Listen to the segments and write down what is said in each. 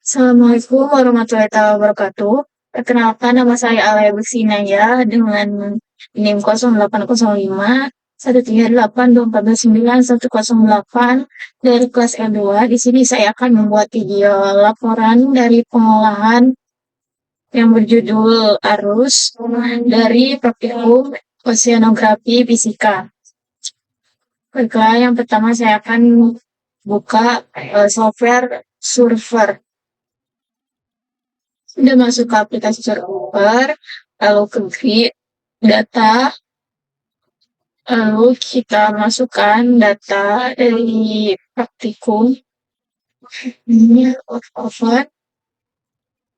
Assalamualaikum warahmatullahi wabarakatuh. Perkenalkan nama saya Alaya Beksinaya dengan NIM 0805 1382429 dari kelas L2. Di sini saya akan membuat video laporan dari pengolahan yang berjudul Arus dari Praktikum Oceanografi Fisika. Baiklah, yang pertama saya akan buka software Surfer. Sudah masuk ke aplikasi server, lalu ke grid data, lalu kita masukkan data dari praktikum, ini oven,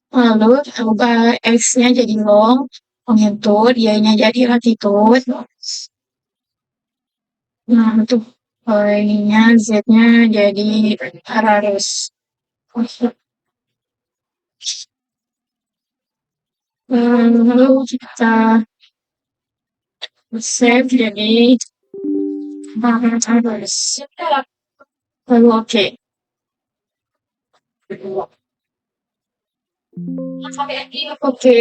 lalu ubah X-nya jadi long, longitude, Y-nya jadi latitude, nah untuk ininya Z-nya jadi radius. Lalu kita save jadi radius. Lalu oke. Oke,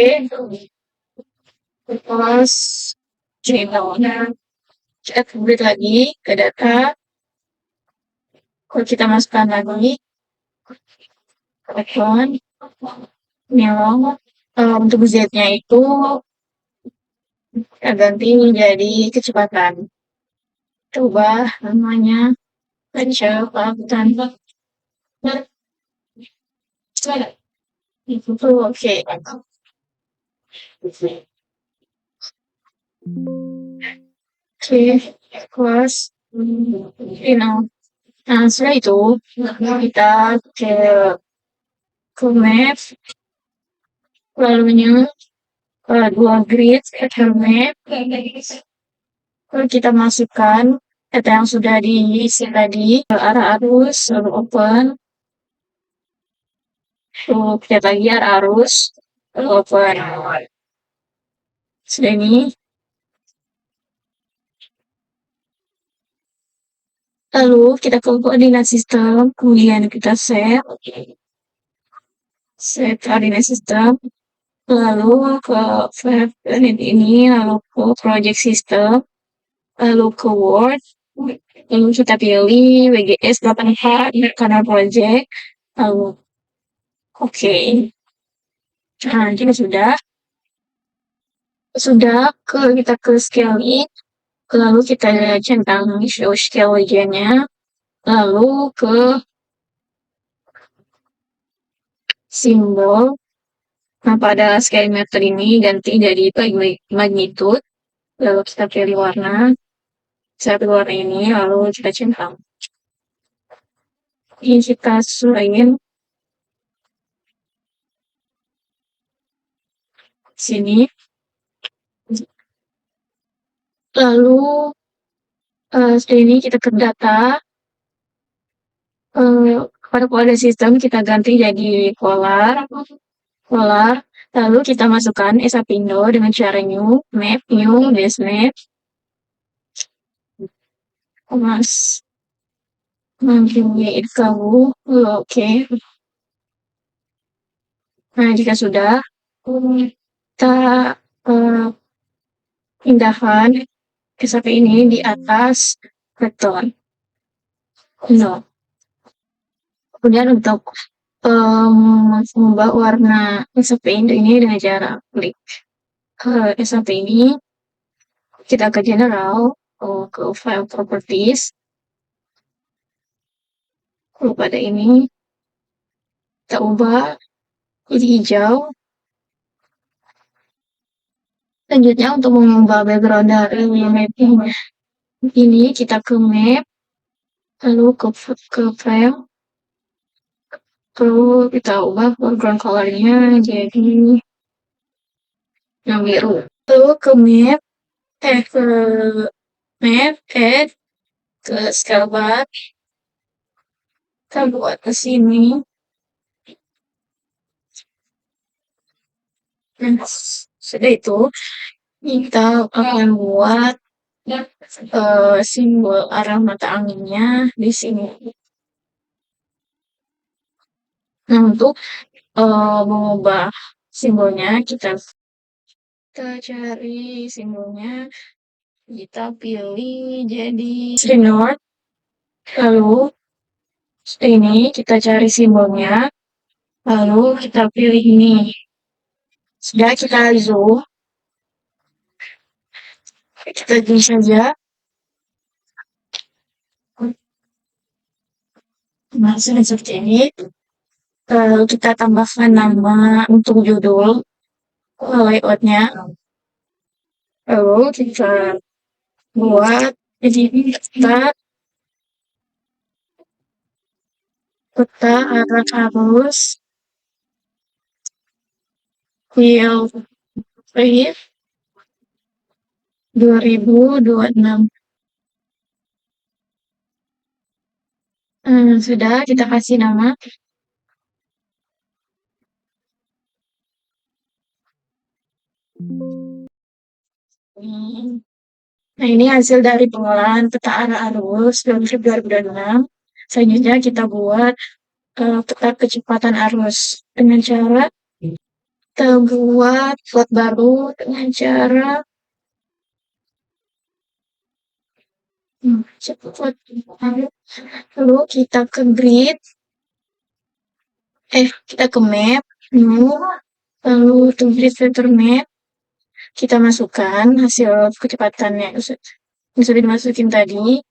terus cerita kita update lagi ke data. Kalau kita masukkan lagi telepon, nyolong untuk Z-nya itu kita ganti menjadi kecepatan. Coba namanya kecepatan. Itu oke. Oke, kelas final. Nah, setelah itu kita ke map, lalunya dua grid ke map. Kalau kita masukkan data yang sudah diisi tadi ke arah arus, lalu open. Lalu lihat lagi arah arus, lalu open. Sudah ini. Lalu kita ke koordinat sistem, kemudian kita set koordinat sistem, lalu ke web ini, lalu ke project system, lalu ke Word, lalu kita pilih WGS 84 karena project, lalu oke. Nah, jika sudah kita ke scaling, lalu kita centang show scale region-nya, lalu ke simbol. Nah, pada scaling method ini ganti jadi magnitude, lalu kita pilih warna, saya pilih warna ini, lalu kita centang. Ini kita sesuaikan sini. Lalu setelah ini kita ke data, pada kode sistem kita ganti jadi polar, lalu kita masukkan SAPindo dengan cara new desmap, mas mempunyai kamu, oke. Nah, jika sudah, kita pindahkan SAP ini di atas vektor. No. Kemudian untuk mengubah warna SAP ini dengan cara klik SAP ini, kita ke general, ke file properties, lalu pada ini kita ubah jadi hijau. Selanjutnya untuk mengubah background dari mapping ini kita ke map, lalu ke file, lalu kita ubah background colornya jadi yang biru. Lalu ke map, add ke scale bar, kita buat ke sini. Nah, sudah itu kita akan buat simbol arah mata anginnya di sini. Nah, untuk mengubah simbolnya, kita cari simbolnya, kita pilih jadi Srinor, lalu ini kita cari simbolnya, lalu kita pilih ini. Sudah kita zoom, kita zoom saja. Nah, sudah seperti ini. Lalu kita tambahkan nama untuk judul, layoutnya. Lalu kita buat jadi peta arah arus Pilpres 2026. Sudah kita kasih nama. Hmm. Nah, ini hasil dari pengolahan peta arah arus Pilpres 2026. Selanjutnya kita buat peta kecepatan arus dengan cara kita buat plot baru dengan cara cepat. Lalu kita ke grid, kita ke map, new, lalu to grid vector map, kita masukkan hasil kecepatannya yang sudah dimasukin tadi.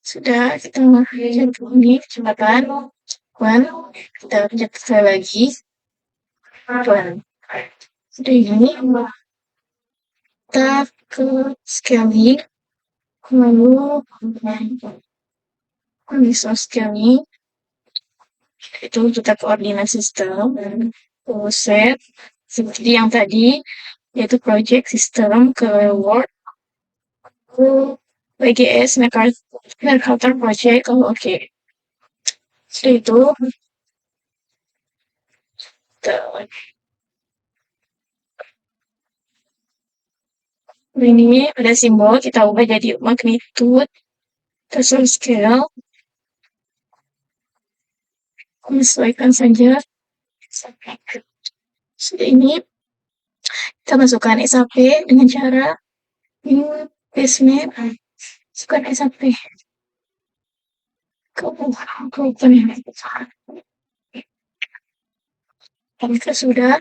Sudah kita cek ini kecepatan, kita pencet sekali lagi, sudah ini kita ke scaling, lalu bisa scaling, itu kita koordinat sistem, set seperti yang tadi, yaitu project system ke Word, ke WGS Mercator Project. Oke. Setelah itu ini ada simbol, kita ubah jadi magnitude, terus scale, menyesuaikan saja. Sudah ini kita masukkan SAP dengan cara new basement, masukkan SAP ke open. Jika sudah,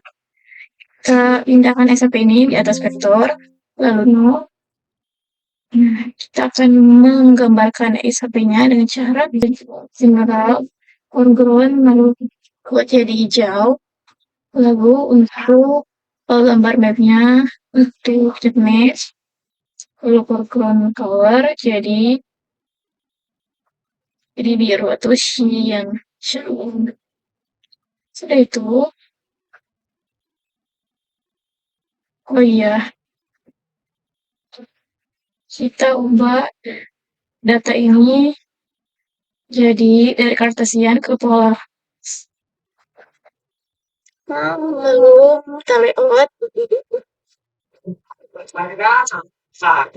kita pindahkan SAP ini di atas vektor, lalu no. Nah, kita akan menggambarkan SAP-nya dengan cara general, foreground, lalu buat jadi hijau. Lalu untuk gambar mapnya, untuk match, lalu foreground color jadi biru atau cyan. Sudah itu, oh iya, kita ubah data ini jadi dari Cartesian ke pola. Lalu kita layout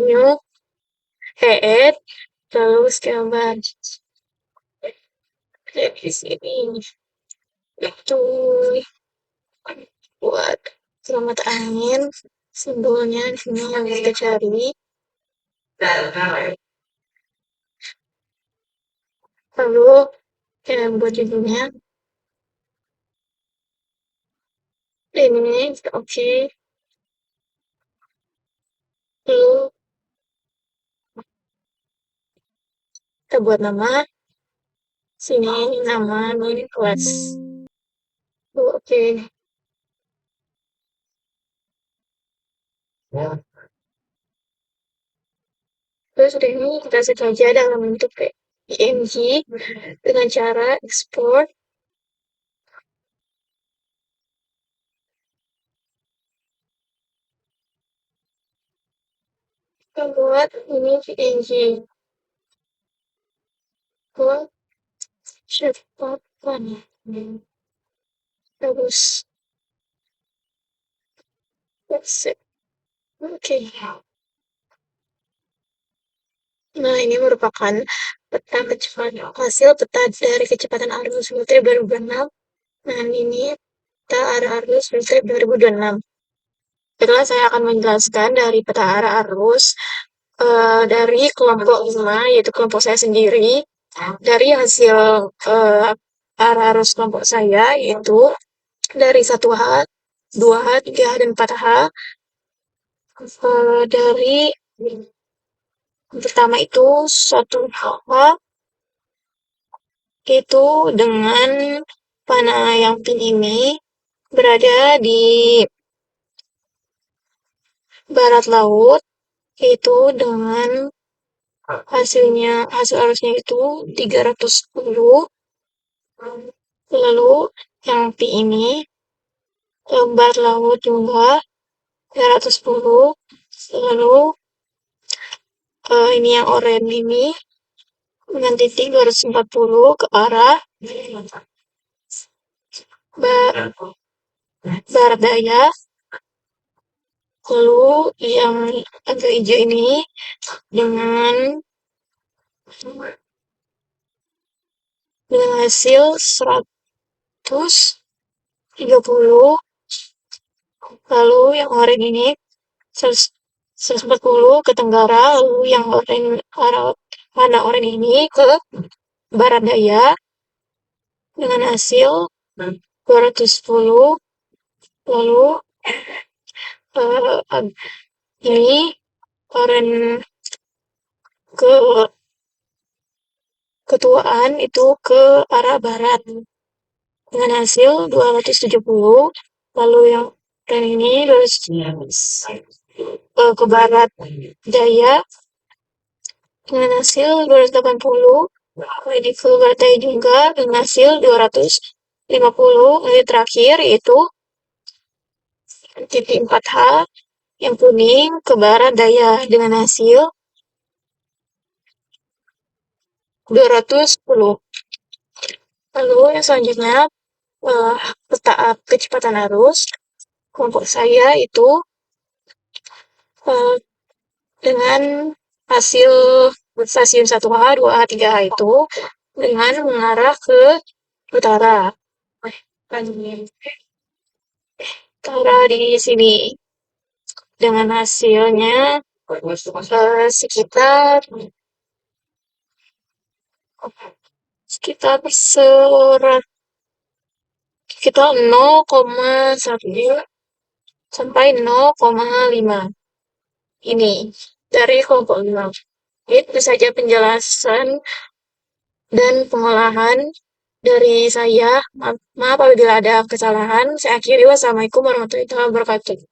new head, lalu scale bar. Di sini itu buat selamat angin, simbolnya di sini yang kita cari. Lalu kita buat judulnya. Ini oke. Lalu kita buat nama. Sini nama ini kelas. Oke. Terus udah ini kita set aja dalam bentuk PNG dengan cara export. Kita buat ini PNG. Buat cepatan. Bagus. Oke. Nah, ini merupakan hasil peta dari kecepatan arus voltage 2006. Nah, ini peta arah arus voltage 2026. Setelah saya akan menjelaskan dari peta arah arus dari kelompok 5, yaitu kelompok saya sendiri. Dari hasil arah arus kelompok saya, yaitu dari 1H, 2H, 3H, dan 4H. Dari pertama itu 1H itu dengan panah yang pin ini berada di barat laut, itu dengan hasil arusnya itu 310. Lalu yang P ini barat laut juga 310. Lalu ini yang oranye ini dengan titik 240 ke arah barat daya. Lalu yang agak hijau ini dengan hasil 130. Lalu yang oranye ini 140 ke tenggara. Lalu yang warna oranye ini ke barat daya dengan hasil 210. Lalu ini oranye ke ketuaan itu ke arah barat dengan hasil 270. Lalu yang ini ke barat daya dengan hasil 280. Ini ke barat daya juga dengan hasil 250. Ini terakhir yaitu titik 4H yang kuning ke barat daya dengan hasil 210. Lalu yang selanjutnya peta kecepatan arus kelompok saya itu dengan hasil stasiun 1H, 2H, 3H itu dengan mengarah ke utara. Utara di sini. Dengan hasilnya sekitar 0,1 sampai 0,5. Ini dari kelompok 5. Itu saja penjelasan dan pengolahan dari saya. Maaf apabila ada kesalahan. Saya akhiri. Wassalamualaikum warahmatullahi wabarakatuh.